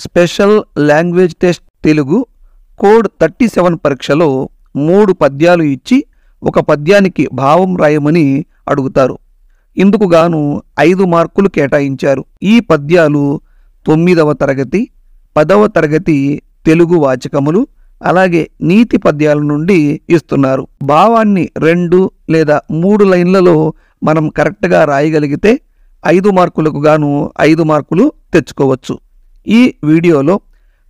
Special language test Telugu code 37 పరీక్షలో 3 పద్యాలు ఇచ్చి ఒక పద్యానికి భావం రాయమని అడుగుతారు. ఇందుకు గాను 5 మార్కులు కేటాయించారు. ఈ పద్యాలు 9వ తరగతి 10వ తరగతి తెలుగు వాచకములు అలాగే నీతి పద్యాల నుండి ఇస్తున్నారు. భావాన్ని 2 లేదా 3 లైన్లలో మనం కరెక్ట్గా రాయగలిగితే 5 మార్కులకు గాను 5 మార్కులు తెచ్చుకోవచ్చు. ఈ వీడియోలో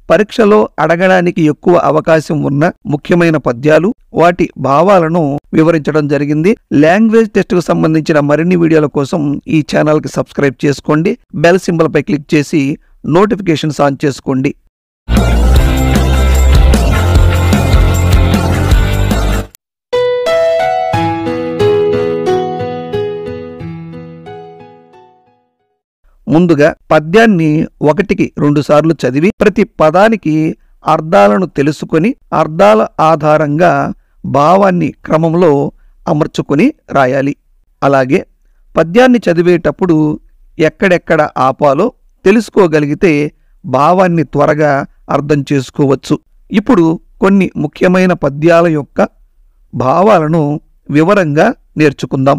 పరీక్షలో అడగడానికి ఎక్కువ అవకాశం ఉన్న ముఖ్యమైన పద్యాలు, వాటి భావాలను వివరించడం జరిగింది. లాంగ్వేజ్ టెస్ట్కు సంబంధించిన మరిన్ని వీడియోల కోసం ఈ ఛానల్కి సబ్స్క్రైబ్ చేసుకోండి. బెల్ సింబల్పై క్లిక్ చేసి నోటిఫికేషన్స్ ఆన్ చేసుకోండి. ముందుగా పద్యాన్ని 1కి 2 సార్లు చదివి ప్రతి పదానికి అర్థాలను తెలుసుకొని అర్థాల ఆధారంగా భావాన్ని క్రమంలో అమర్చుకొని రాయాలి. అలాగే పద్యాన్ని చదివేటప్పుడు ఎక్కడెక్కడ ఆపాలో తెలుసుకోగలిగితే భావాన్ని త్వరగా అర్థం చేసుకోవచ్చు. ఇప్పుడు కొన్ని ముఖ్యమైన పద్యాల యొక్క భావాలను వివరంగా నేర్చుకుందాం.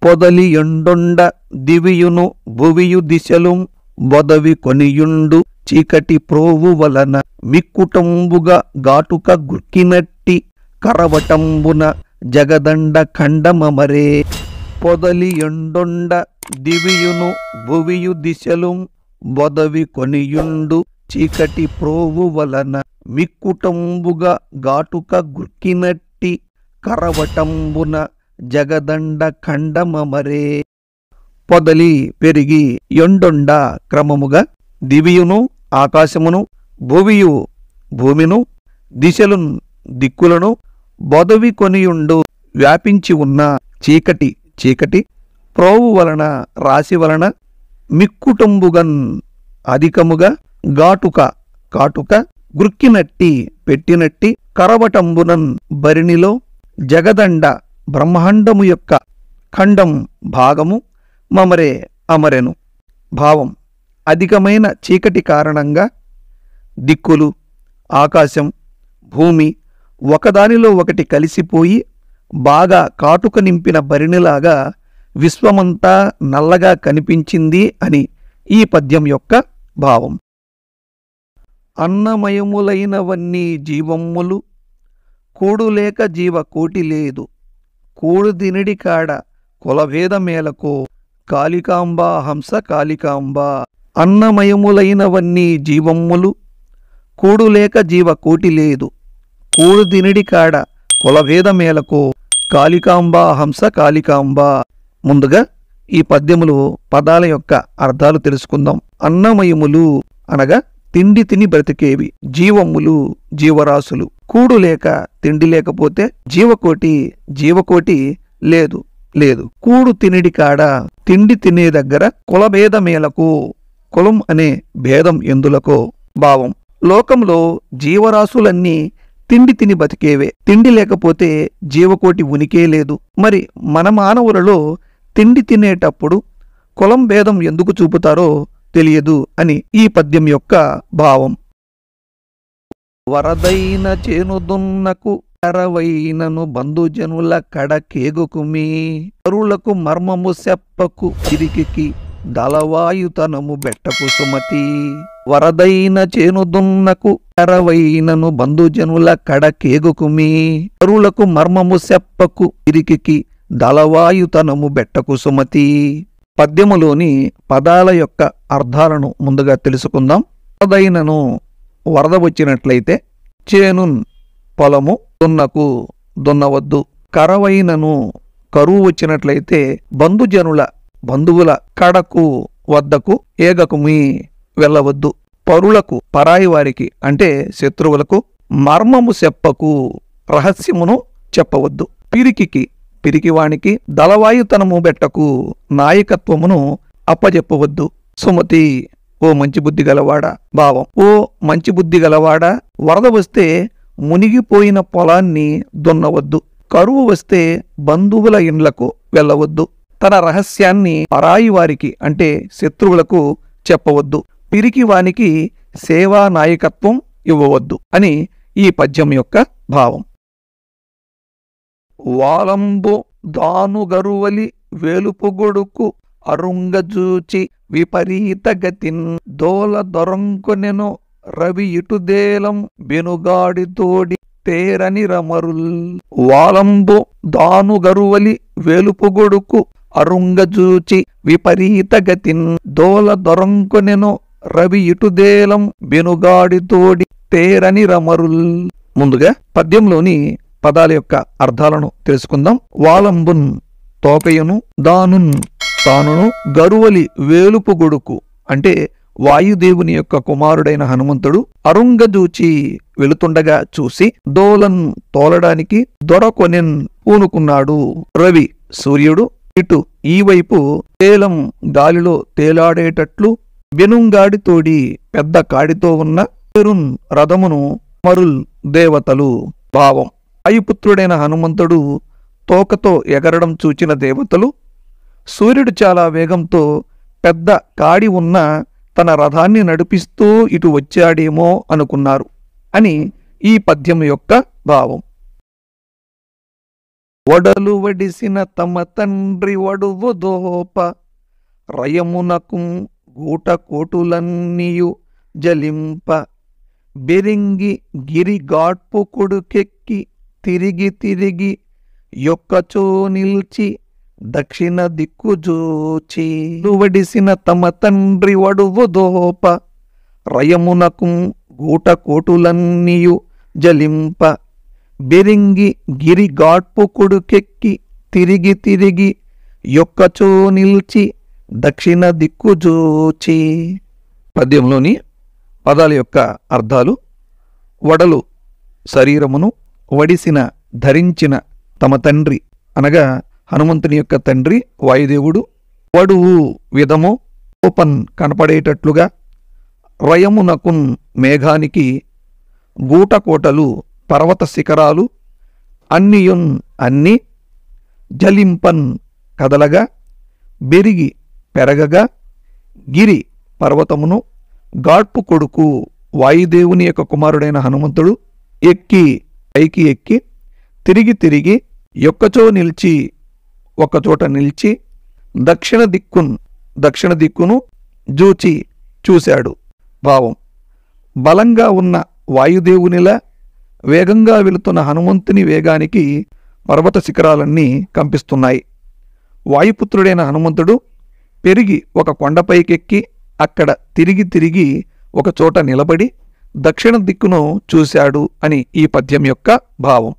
పొదలి ఎండొండ దివియును భువియు దిశలు బొదవి కొనియుండు చీకటి ప్రోవు వలన మిక్కుటంబుగా ఘాటుక గుర్కినట్టి కరవటంబున జగదండ ఖండమమరే. పొదలి ఎండొండ దివియును భువియు దిశలు బొదవి కొనియుండు చీకటి ప్రోవు వలన మిక్కుటంబుగా ఘాటుక గుర్కినట్టి కరవటంబున జగదండ ఖండమమరే. పొదలి పెరిగి ఎండొండ క్రమముగా దివియును ఆకాశమును భువియు భూమిను దిశలు దిక్కులను బొదవి కొనియుండు వ్యాపించి ఉన్న చీకటి చీకటి ప్రోవు వలన రాశి వలన మిక్కుటంబుగన్ అధికముగా ఘాటుక కాటుక గుర్కినట్టి పెట్టినట్టి కరవటంబునన్ బరిణిలో జగదండ బ్రహ్మాండము యొక్క ఖండం భాగము మమరే అమరెను. భావం అధికమైన చీకటి కారణంగా దిక్కులు ఆకాశం భూమి ఒకదానిలో ఒకటి కలిసిపోయి బాగా కాటుక నింపిన బరిణిలాగా విశ్వమంతా నల్లగా కనిపించింది అని ఈ పద్యం యొక్క భావం. అన్నమయములైనవన్నీ జీవమ్ములు కూడులేక జీవ కోటి లేదు కూడు దినిడి కాడ కులభేదమేలకు కాళికాంబా హంస కాళికాంబా. అన్నమయములైనవన్నీ జీవమ్ములు కూడులేక జీవ కోటి లేదు కూడు దినిడి కాడ కులభేదమేలకు కాళికాంబా హంస కాళికాంబా. ముందుగా ఈ పద్యములు పదాల యొక్క అర్థాలు తెలుసుకుందాం. అన్నమయములు అనగా తిండి తిని బ్రతికేవి, జీవములు జీవరాశులు, కూడు లేక తిండి లేకపోతే జీవకోటి లేదు లేదు. కూడు తినిడి కాడ తిండి తినే దగ్గర కులభేదమేలకు కులం అనే భేదం ఎందులకో భావం. లోకంలో జీవరాశులన్నీ తిండి తిని బతికేవే, తిండి లేకపోతే జీవకోటి ఉనికే లేదు. మరి మన మానవులలో తిండి తినేటప్పుడు కులం భేదం ఎందుకు చూపుతారో తెలియదు అని ఈ పద్యం యొక్క భావం. వరదైన చేనుదున్నకు కరవైనను బంధుజనుల కడకేగుకుమి కరులకు మర్మము సెప్పకు ఇరికికి దళవాయుతనము బెట్టకు సుమతి. వరదైన చేనుదున్నకు కరవైనను బంధుజనుల కడకేగుకుమి కరులకు మర్మము సెప్పకు ఇరికికి దళవాయుతనము బెట్టకు సుమతి. పద్యములోని పదాల యొక్క అర్థాలను ముందుగా తెలుసుకుందాం. వరదైనను వరద వచ్చినట్లయితే, చేనున్ పొలము, దున్నకు దున్నవద్దు. కరవైనను కరువు వచ్చినట్లయితే బంధువుల కడకు వద్దకు ఏగకుమి వెళ్ళవద్దు. పరులకు పరాయి వారికి అంటే శత్రువులకు మర్మము చెప్పకు రహస్యమును చెప్పవద్దు. పిరికివానికి దళవాయుతనము బెట్టకు నాయకత్వమును అప్పజెప్పవద్దు. సుమతి ఓ మంచి బుద్ధి గలవాడా భావం. ఓ మంచి బుద్ధి గలవాడా, వరద వస్తే మునిగిపోయిన పొలాన్ని దున్నవద్దు. కరువు వస్తే బంధువుల ఇండ్లకు వెళ్ళవద్దు. తన రహస్యాన్ని పరాయి వారికి అంటే శత్రువులకు చెప్పవద్దు. పిరికివానికి సేవా నాయకత్వం ఇవ్వవద్దు అని ఈ పద్యం యొక్క భావం. వాలంబు దానుగరువలి వేలుపుగొడుకు అరుంగజూచి విపరీత గతిన్ దోల దొరంకొనెను రవి ఇటుదేలం బెనుగాడితోడి తేరని రమరుల్. వాలంబు దానుగరువలి వేలుపుగొడుకు అరుంగజూచి విపరీత గతిన్ దోల దొరంకొనెను రవి ఇటుదేలం బెనుగాడితోడి తేరని రమరుల్. ముందుగా పద్యంలోని పదాల యొక్క అర్థాలను తెలుసుకుందాం. వాలంబున్ తోకయును, దానున్ తానును, గరువలి వేలుపుగొడుకు అంటే వాయుదేవుని యొక్క కుమారుడైన హనుమంతుడు అరుంగజూచి వెళుతుండగా చూసి దోలన్ తోలడానికి దొరకొనెన్ పూనుకున్నాడు. రవి సూర్యుడు ఇటు ఈ వైపు తేలం గాలిలో తేలాడేటట్లు బెనుంగాడితోడి పెద్ద కాడితో ఉన్న తేరున్ రథమును మరుల్ దేవతలు. భావం వాయుపుత్రుడైన హనుమంతుడు తోకతో ఎగరడం చూచిన దేవతలు సూర్యుడు చాలా వేగంతో పెద్ద కాడి ఉన్న తన రథాన్ని నడిపిస్తూ ఇటు వచ్చాడేమో అనుకున్నారు అని ఈ పద్యం యొక్క భావం. వడలు వడిసిన తమ తండ్రి వడువు దోప రయమునకు గూట కోటులన్నీయు జలింప బెరింగి గిరి గాడ్పు కొడుకెక్కి తిరిగి తిరిగి యొక్కచో నిల్చి దక్షిణ దిక్కు జూచి వడిసిన తమ తండ్రి వడువు దోప రయమునకు గూట కోటులన్నీయు జలింప బెరింగి గిరి గాడ్పు కొడుకెక్కి తిరిగి తిరిగి యొక్కచో నిల్చి దక్షిణ దిక్కు జూచి. పద్యంలోని పదాల యొక్క అర్థాలు. వడలు శరీరమును, వడిసిన ధరించిన తమ తండ్రి అనగా హనుమంతుని యొక్క తండ్రి వాయుదేవుడు, వడువు విధము ఓపన్ కనపడేటట్లుగా, రయమునకున్ మేఘానికి, గూటకోటలు పర్వత శిఖరాలు, అన్నియున్ అన్ని, జలింపన్ కదలగా, బెరిగి పెరగగా, గిరి పర్వతమును, గాడ్పు కొడుకు వాయుదేవుని యొక్క కుమారుడైన హనుమంతుడు ఎక్కి పైకి ఎక్కి తిరిగి తిరిగి యొక్కచో నిలిచి ఒకచోట నిలిచి దక్షిణ దిక్కును జూచి చూశాడు. భావం బలంగా ఉన్న వాయుదేవునిలా వేగంగా వెళుతున్న హనుమంతుని వేగానికి పర్వత శిఖరాలన్నీ కంపిస్తున్నాయి. వాయుపుత్రుడైన హనుమంతుడు పెరిగి ఒక కొండపైకెక్కి అక్కడ తిరిగి తిరిగి ఒక చోట నిలబడి దక్షిణ దిక్కును చూశాడు అని ఈ పద్యం యొక్క భావం.